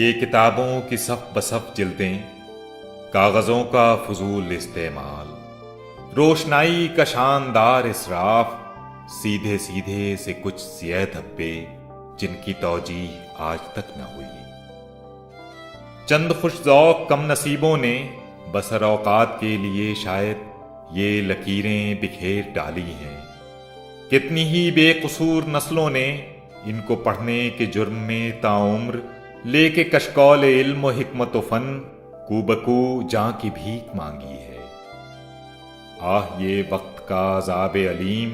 ये किताबों की सफ बसफ जिल्दें, कागज़ों का फजूल इस्तेमाल, रोशनाई का शानदार इसराफ, सीधे सीधे से कुछ सिया धब्बे जिनकी तौजीह आज तक न हुई। चंद खुश ज़ौक़ कम नसीबों ने बसर औकात के लिए शायद ये लकीरें बिखेर डाली हैं। कितनी ही बेकसूर नस्लों ने इनको पढ़ने के जुर्म में ताउम्र लेके कशकौल इल्म व हिकमत व फन कूबकू जां की भीख मांगी है। आह ये वक्त का अज़ाब अलीम,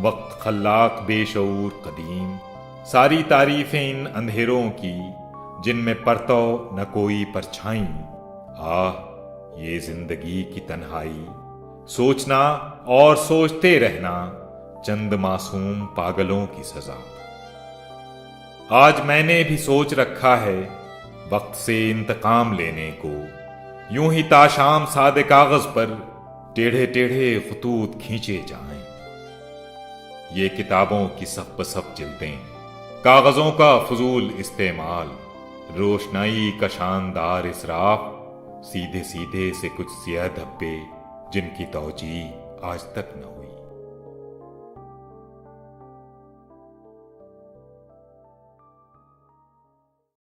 वक्त खल्लाक बेशऊर कदीम, सारी तारीफें इन अंधेरों की जिनमें परतो न कोई परछाई। आह ये जिंदगी की तन्हाई, सोचना और सोचते रहना चंद मासूम पागलों की सजा। आज मैंने भी सोच रखा है वक्त से इंतकाम लेने को, यूं ही ताशाम सादे कागज पर टेढ़े टेढ़े खतूत खींचे जाएं। ये किताबों की सफ बसफ जिल्दें, कागजों का फजूल इस्तेमाल, रोशनाई का शानदार इसराफ, सीधे सीधे से कुछ सिया धब्बे जिनकी तौजीह आज तक न हुई।